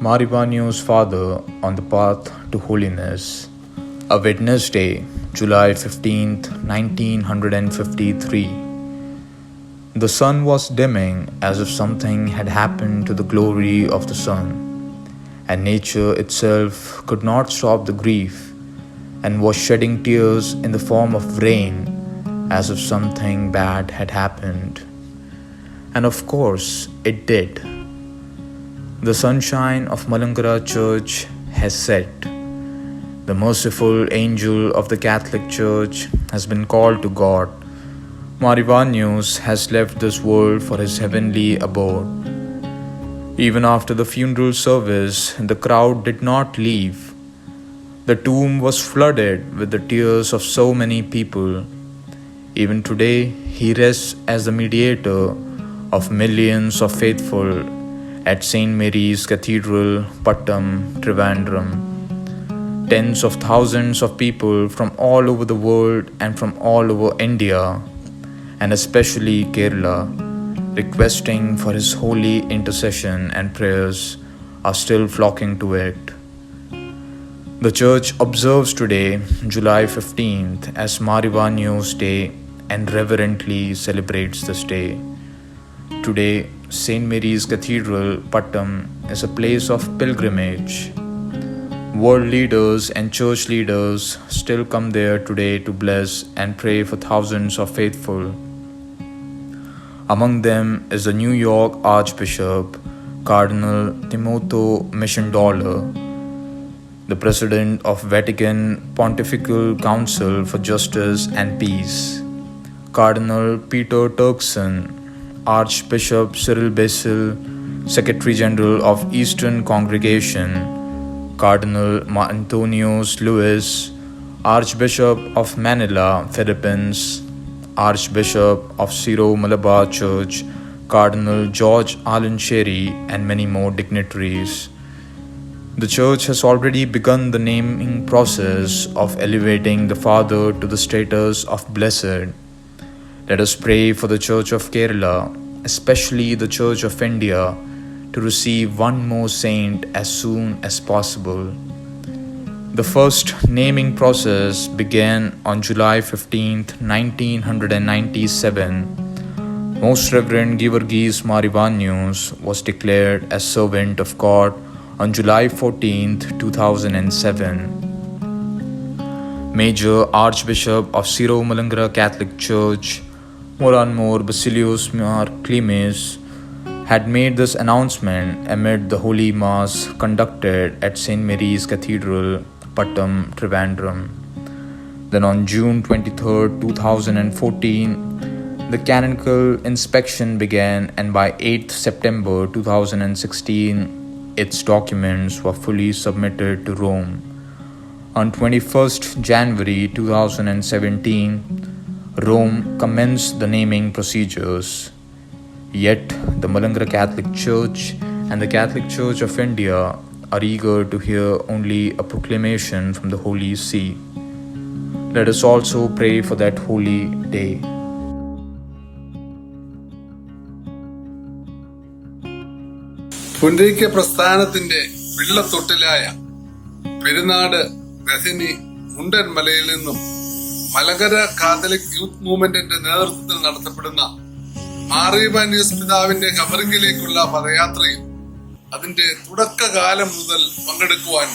Marivanio's father on the path to holiness. A Wednesday, July 15th, 1953. The sun was dimming as if something had happened to the glory of the sun, and nature itself could not stop the grief and was shedding tears in the form of rain as if something bad had happened. And of course, it did. The sunshine of Malankara Church has set. The merciful angel of the Catholic Church has been called to God. Marivanius has left this world for his heavenly abode. Even after the funeral service, the crowd did not leave. The tomb was flooded with the tears of so many people. Even today, he rests as the mediator of millions of faithful at St. Mary's Cathedral, Pattam, Trivandrum. Tens of thousands of people from all over the world and from all over India, and especially Kerala, requesting for his holy intercession and prayers, are still flocking to it. The Church observes today, July 15th, as Marivanio's Day and reverently celebrates this day. Today, St. Mary's Cathedral, Pattam, is a place of pilgrimage. World leaders and church leaders still come there today to bless and pray for thousands of faithful. Among them is the New York Archbishop, Cardinal Timoteo Mishandolor, the President of Vatican Pontifical Council for Justice and Peace, Cardinal Peter Turkson, Archbishop Cyril Basil, Secretary General of Eastern Congregation, Cardinal Antonios Luis, Archbishop of Manila, Philippines, Archbishop of Syro-Malabar Church, Cardinal George Alan Sherry, and many more dignitaries. The Church has already begun the naming process of elevating the Father to the status of Blessed. Let us pray for the Church of Kerala, especially the Church of India, to receive one more saint as soon as possible. The first naming process began on July 15th, 1997. Most Reverend Georgis Marivanius was declared as Servant of God on July 14th, 2007. Major Archbishop of Syro-Malankara Catholic Church, Moranmore Basilios Mar Klimes, had made this announcement amid the Holy Mass conducted at St. Mary's Cathedral, Pattam, Trivandrum. Then on June 23, 2014, the canonical inspection began, and by 8th September 2016, its documents were fully submitted to Rome. On 21st January 2017, Rome commenced the naming procedures. Yet, the Malankara Catholic Church and the Catholic Church of India are eager to hear only a proclamation from the Holy See. Let us also pray for that holy day. പുനരൈക്യ പ്രസ്ഥാനത്തിന്റെ വെള്ളത്തൊട്ടിലായ പെരുന്നാട് ബഥനി മുണ്ടൻമലയിൽ നിന്നും Malankara Catholic youth മൂവ്മെന്റിന്റെ നേതൃത്വത്തിൽ നടത്തപ്പെടുന്ന മാറിവാനിയസ് പിതാവിന്റെ ഖബറിംഗിലേക്കുള്ള പദയാത്രയിൽ അതിന്റെ തുടക്കകാലം മുതൽ പങ്കെടുക്കുവാൻ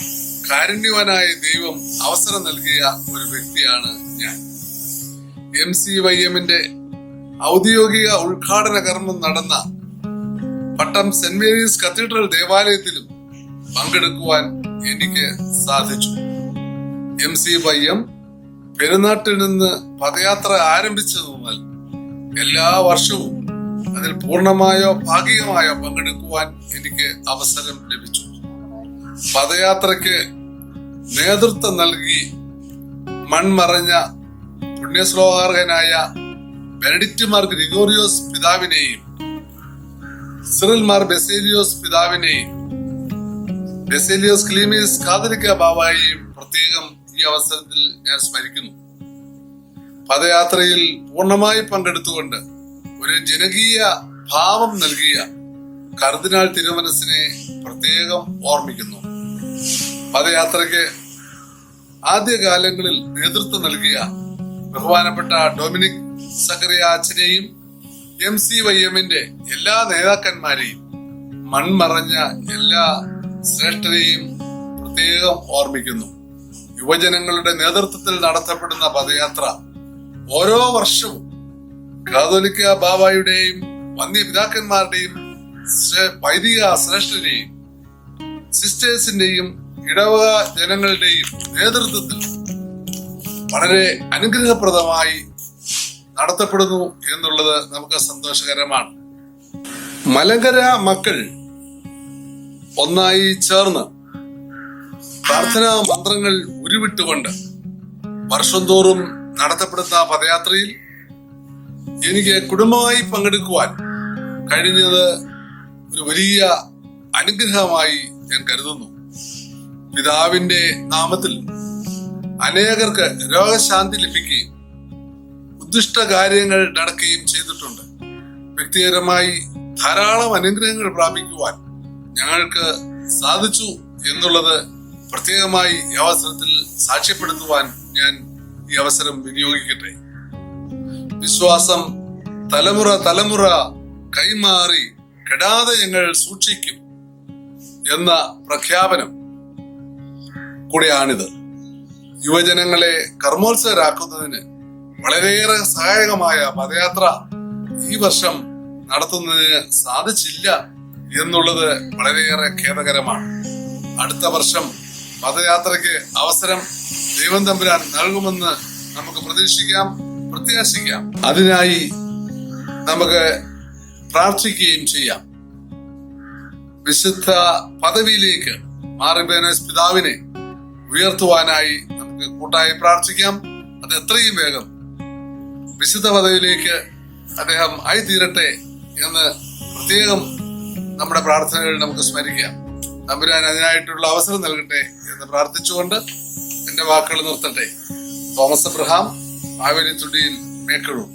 കാരുണ്യവാനായ ദൈവം അവസരം നൽകിയ ഒരു വ്യക്തിയാണ് ഞാൻ. MCYM-ന്റെ ഔദ്യോഗിക ഉദ്ഘാടന കർമ്മം നടന്ന പട്ടം സെന്റ് മേരീസ് കത്തീഡ്രൽ ദേവാലയത്തിലും പങ്കെടുക്കുവാൻ എനിക്ക് സാധിച്ചു. MCYM പെരുന്നാട്ടിൽ നിന്ന് പദയാത്ര ആരംഭിച്ചത് മുതൽ എല്ലാ വർഷവും അതിൽ പൂർണ്ണമായോ ഭാഗികമായോ പങ്കെടുക്കുവാൻ എനിക്ക് അവസരം ലഭിച്ചു. പദയാത്രയ്ക്ക് നേതൃത്വം നൽകി മൺമറഞ്ഞ പുണ്യശ്ലോകാർഹനായ ബെനഡിക്റ്റ് മാർ ഗ്രിഗോറിയോസ് പിതാവിനെയും സിറിൽ മാർ ബെസേലിയോസ് പിതാവിനെയും ബെസേലിയോസ് ക്ലീമീസ് കാതലിക്ക ബാബായെയും പ്രത്യേകം ഈ അവസരത്തിൽ ഞാൻ സ്മരിക്കുന്നു. പദയാത്രയിൽ പൂർണ്ണമായി പങ്കെടുത്തുകൊണ്ട് ഒരു ജനകീയ ഭാവം നൽകിയ കർദിനാൾ തിരുമനസിനെ പ്രത്യേകം ഓർമ്മിക്കുന്നു. പദയാത്രയ്ക്ക് ആദ്യകാലങ്ങളിൽ നേതൃത്വം നൽകിയ ബഹുമാനപ്പെട്ട ഡൊമിനിക് സക്കറിയ അച്ഛനെയും MCYM-ന്റെ എല്ലാ നേതാക്കന്മാരെയും മൺമറഞ്ഞ എല്ലാ ശ്രേഷ്ഠരെയും പ്രത്യേകം ഓർമ്മിക്കുന്നു. യുവജനങ്ങളുടെ നേതൃത്വത്തിൽ നടത്തപ്പെടുന്ന പദയാത്ര ഓരോ വർഷവും കാതോലിക്ക ബാബായുടെയും വന്യപിതാക്കന്മാരുടെയും വൈദിക ശ്രേഷ്ഠരെയും സിസ്റ്റേഴ്സിന്റെയും ഇടവക ജനങ്ങളുടെയും നേതൃത്വത്തിൽ വളരെ അനുഗ്രഹപ്രദമായി നടത്തപ്പെടുന്നു എന്നുള്ളത് നമുക്ക് സന്തോഷകരമാണ്. മലങ്കര മക്കൾ ഒന്നായി ചേർന്ന് പ്രാർത്ഥനാ മന്ത്രങ്ങൾ ഉരുവിട്ടുകൊണ്ട് വർഷം തോറും നടത്തപ്പെടുന്ന പദയാത്രയിൽ എനിക്ക് കുടുംബമായി പങ്കെടുക്കുവാൻ കഴിഞ്ഞത് ഒരു വലിയ അനുഗ്രഹമായി ഞാൻ കരുതുന്നു. പിതാവിന്റെ നാമത്തിൽ അനേകർക്ക് രോഗശാന്തി ലഭിക്കുകയും ഉദ്ദിഷ്ട കാര്യങ്ങൾ നടക്കുകയും ചെയ്തിട്ടുണ്ട്. വ്യക്തിപരമായി ധാരാളം അനുഗ്രഹങ്ങൾ പ്രാപിക്കുവാൻ ഞങ്ങൾക്ക് സാധിച്ചു എന്നുള്ളത് പ്രത്യേകമായി ഈ അവസരത്തിൽ സാക്ഷ്യപ്പെടുത്തുവാൻ ഞാൻ ഈ അവസരം വിനിയോഗിക്കട്ടെ. വിശ്വാസം തലമുറ കൈമാറി കെടാതെ ഞങ്ങൾ സൂക്ഷിക്കും എന്ന പ്രഖ്യാപനം കൂടെയാണിത്. യുവജനങ്ങളെ കർമ്മോത്സവരാക്കുന്നതിന് വളരെയേറെ സഹായകമായ പദയാത്ര ഈ വർഷം നടത്തുന്നതിന് സാധിച്ചില്ല എന്നുള്ളത് വളരെയേറെ ഖേദകരമാണ്. അടുത്ത വർഷം പദയാത്രയ്ക്ക് അവസരം ദൈവം തമ്പുരാൻ നൽകുമെന്ന് നമുക്ക് പ്രത്യാശിക്കാം. അതിനായി നമുക്ക് പ്രാർത്ഥിക്കുകയും ചെയ്യാം. വിശുദ്ധ പദവിയിലേക്ക് മാറിബേനസ് പിതാവിനെ ഉയർത്തുവാനായി നമുക്ക് കൂട്ടായി പ്രാർത്ഥിക്കാം. അത് എത്രയും വേഗം വിശുദ്ധ പദവിയിലേക്ക് അദ്ദേഹം ആയിത്തീരട്ടെ എന്ന് പ്രത്യേകം നമ്മുടെ പ്രാർത്ഥനകൾ നമുക്ക് സ്മരിക്കാം. തമ്പുരാൻ അതിനായിട്ടുള്ള അവസരം നൽകട്ടെ എന്ന് പ്രാർത്ഥിച്ചുകൊണ്ട് എന്റെ വാക്കുകൾ നിർത്തട്ടെ. തോമസ് അബ്രഹാം, മാവേലിത്തുടിയിൽ, മേക്കഴൂർ.